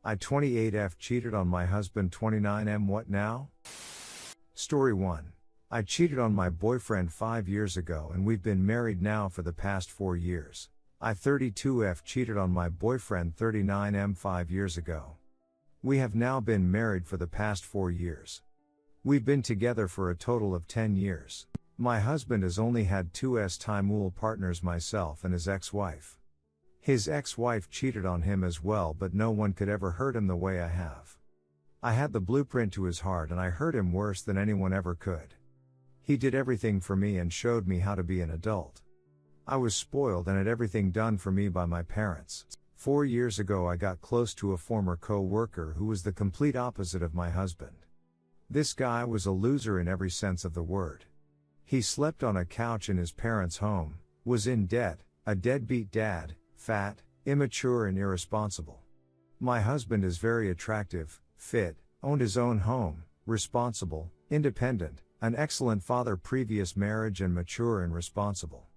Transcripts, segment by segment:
I 28F cheated on my husband 29M. What now? Story 1. I cheated on my boyfriend 5 years ago and we've been married now for the past 4 years. I 32F cheated on my boyfriend 39M 5 years ago. We have now been married for the past 4 years. We've been together for a total of 10 years. My husband has only had 2 time partners, myself and his ex-wife. His ex-wife cheated on him as well, but no one could ever hurt him the way I have. I had the blueprint to his heart and I hurt him worse than anyone ever could. He did everything for me and showed me how to be an adult. I was spoiled and had everything done for me by my parents. 4 years ago I got close to a former co-worker who was the complete opposite of my husband. This guy was a loser in every sense of the word. He slept on a couch in his parents' home, was in debt, a deadbeat dad, fat, immature and irresponsible. My husband is very attractive, fit, owned his own home, responsible, independent, an excellent father, previous marriage and mature and responsible.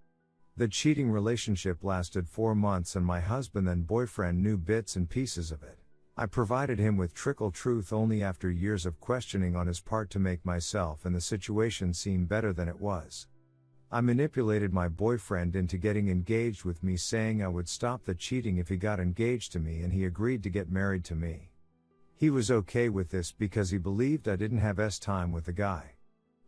The cheating relationship lasted 4 months and my husband and boyfriend knew bits and pieces of it. I provided him with trickle truth only after years of questioning on his part to make myself and the situation seem better than it was. I manipulated my boyfriend into getting engaged with me, saying I would stop the cheating if he got engaged to me, and he agreed to get married to me. He was okay with this because he believed I didn't have time with the guy.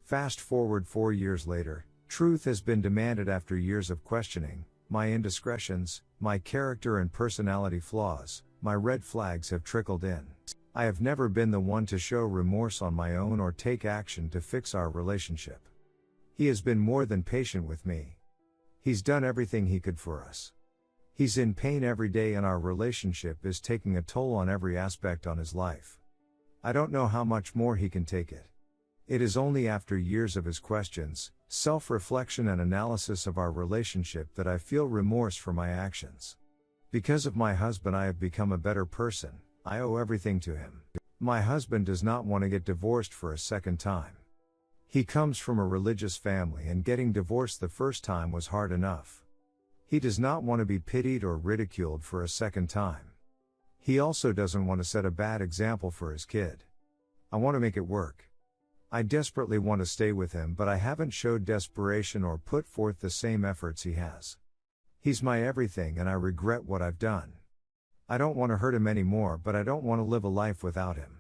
Fast forward 4 years later, truth has been demanded after years of questioning. My indiscretions, my character and personality flaws, my red flags have trickled in. I have never been the one to show remorse on my own or take action to fix our relationship. He has been more than patient with me. He's done everything he could for us. He's in pain every day and our relationship is taking a toll on every aspect on his life. I don't know how much more he can take it. It is only after years of his questions, self-reflection and analysis of our relationship that I feel remorse for my actions. Because of my husband I have become a better person. I owe everything to him. My husband does not want to get divorced for a second time. He comes from a religious family and getting divorced the first time was hard enough. He does not want to be pitied or ridiculed for a second time. He also doesn't want to set a bad example for his kid. I want to make it work. I desperately want to stay with him, but I haven't showed desperation or put forth the same efforts he has. He's my everything and I regret what I've done. I don't want to hurt him anymore, but I don't want to live a life without him.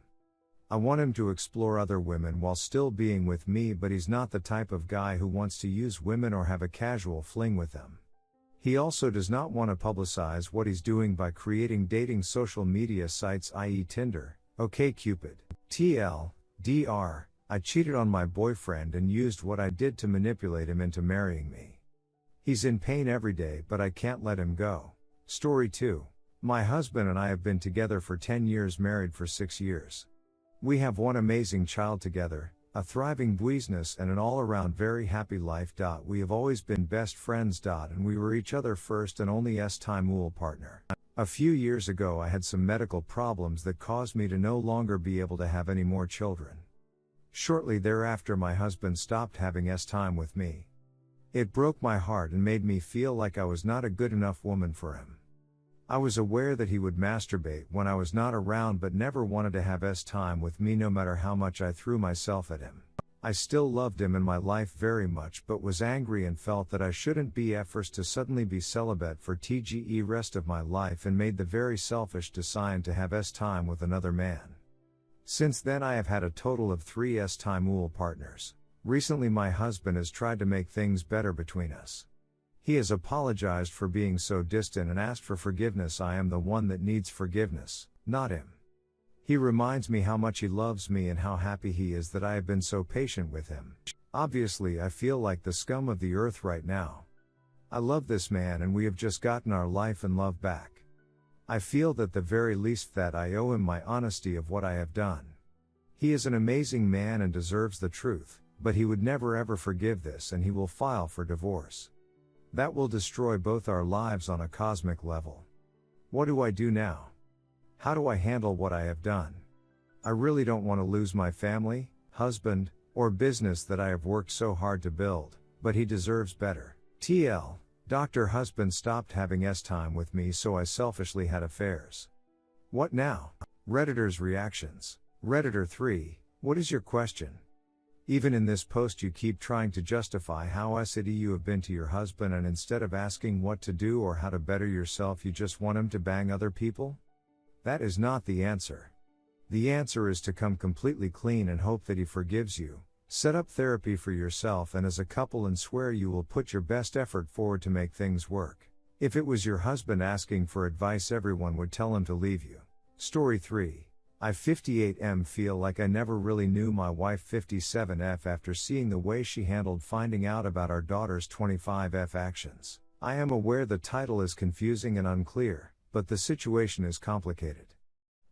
I want him to explore other women while still being with me, but he's not the type of guy who wants to use women or have a casual fling with them. He also does not want to publicize what he's doing by creating dating social media sites, i.e. Tinder, OkCupid, TL, DR. I cheated on my boyfriend and used what I did to manipulate him into marrying me. He's in pain every day, but I can't let him go. Story 2. My husband and I have been together for 10 years, married for 6 years. We have one amazing child together, a thriving business and an all-around very happy life. We have always been best friends. And we were each other first and only time partner. A few years ago I had some medical problems that caused me to no longer be able to have any more children. Shortly thereafter my husband stopped having time with me. It broke my heart and made me feel like I was not a good enough woman for him. I was aware that he would masturbate when I was not around, but never wanted to have time with me no matter how much I threw myself at him. I still loved him and my life very much, but was angry and felt that I shouldn't be forced to suddenly be celibate for TGE rest of my life, and made the very selfish decision to have time with another man. Since then I have had a total of 3 time partners. Recently my husband has tried to make things better between us. He has apologized for being so distant and asked for forgiveness. I am the one that needs forgiveness, not him. He reminds me how much he loves me and how happy he is that I have been so patient with him. Obviously I feel like the scum of the earth right now. I love this man and we have just gotten our life and love back. I feel that the very least that I owe him my honesty of what I have done. He is an amazing man and deserves the truth, but he would never ever forgive this and he will file for divorce. That will destroy both our lives on a cosmic level. What do I do now? How do I handle what I have done? I really don't want to lose my family, husband, or business that I have worked so hard to build, but he deserves better. TL, Dr. Husband stopped having time with me, so I selfishly had affairs. What now? Redditor's reactions. Redditor 3, what is your question? Even in this post you keep trying to justify how shitty you have been to your husband, and instead of asking what to do or how to better yourself you just want him to bang other people? That is not the answer. The answer is to come completely clean and hope that he forgives you, set up therapy for yourself and as a couple, and swear you will put your best effort forward to make things work. If it was your husband asking for advice, everyone would tell him to leave you. Story 3. I 58M feel like I never really knew my wife 57F after seeing the way she handled finding out about our daughter's 25F actions. I am aware the title is confusing and unclear, but the situation is complicated.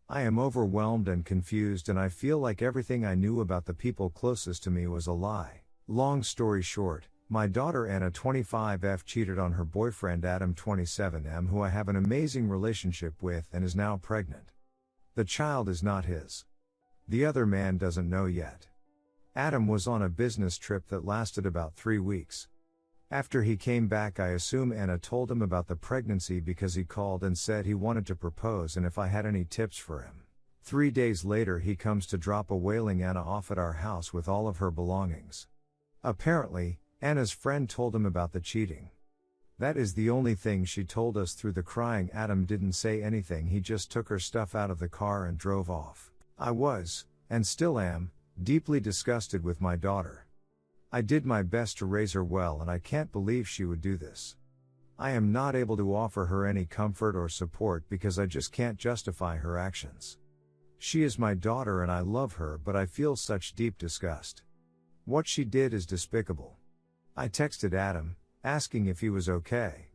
I am overwhelmed and confused, and I feel like everything I knew about the people closest to me was a lie. Long story short, my daughter Anna 25F cheated on her boyfriend Adam 27M, who I have an amazing relationship with, and is now pregnant. The child is not his. The other man doesn't know yet. Adam was on a business trip that lasted about 3 weeks. After he came back, I assume Anna told him about the pregnancy because he called and said he wanted to propose and if I had any tips for him. 3 days later he comes to drop a wailing Anna off at our house with all of her belongings. Apparently, Anna's friend told him about the cheating. That is the only thing she told us. Through the crying, Adam didn't say anything, he just took her stuff out of the car and drove off. I was, and still am, deeply disgusted with my daughter. I did my best to raise her well, and I can't believe she would do this. I am not able to offer her any comfort or support because I just can't justify her actions. She is my daughter and I love her, but I feel such deep disgust. What she did is despicable. I texted Adam, asking if he was okay.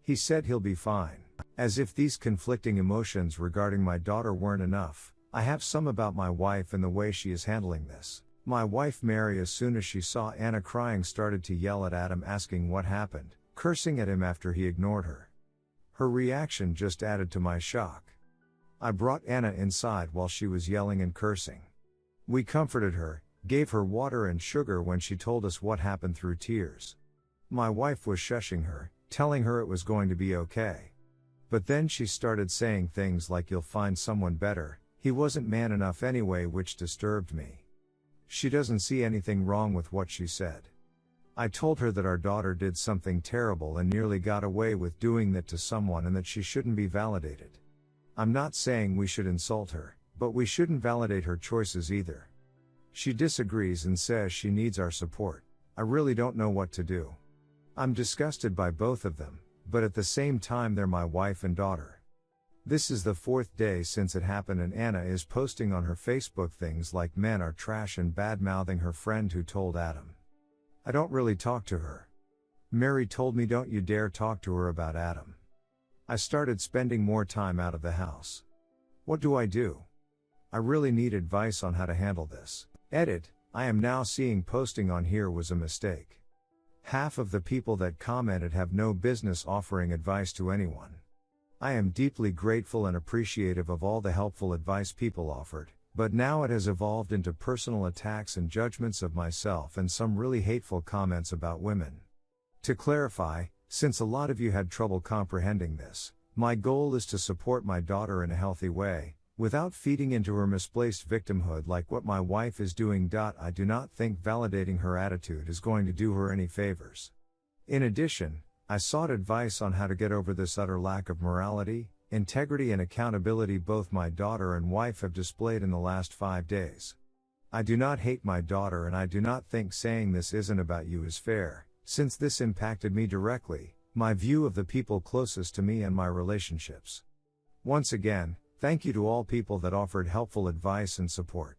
He said he'll be fine. As if these conflicting emotions regarding my daughter weren't enough, I have some about my wife and the way she is handling this. My wife Mary, as soon as she saw Anna crying, started to yell at Adam, asking what happened, cursing at him after he ignored her. Her reaction just added to my shock. I brought Anna inside while she was yelling and cursing. We comforted her, gave her water and sugar when she told us what happened through tears. My wife was shushing her, telling her it was going to be okay. But then she started saying things like, "You'll find someone better, he wasn't man enough anyway," which disturbed me. She doesn't see anything wrong with what she said. I told her that our daughter did something terrible and nearly got away with doing that to someone and that she shouldn't be validated. I'm not saying we should insult her, but we shouldn't validate her choices either. She disagrees and says she needs our support. I really don't know what to do. I'm disgusted by both of them, but at the same time they're my wife and daughter. This is the 4th day since it happened, and Anna is posting on her Facebook things like men are trash and bad-mouthing her friend who told Adam. I don't really talk to her. Mary told me don't you dare talk to her about Adam. I started spending more time out of the house. What do I do? I really need advice on how to handle this. Edit, I am now seeing posting on here was a mistake. Half of the people that commented have no business offering advice to anyone. I am deeply grateful and appreciative of all the helpful advice people offered, but now it has evolved into personal attacks and judgments of myself and some really hateful comments about women. To clarify, since a lot of you had trouble comprehending this, my goal is to support my daughter in a healthy way, without feeding into her misplaced victimhood like what my wife is doing. I do not think validating her attitude is going to do her any favors. In addition, I sought advice on how to get over this utter lack of morality, integrity and accountability both my daughter and wife have displayed in the last 5 days. I do not hate my daughter, and I do not think saying this isn't about you is fair, since this impacted me directly, my view of the people closest to me and my relationships. Once again, thank you to all people that offered helpful advice and support.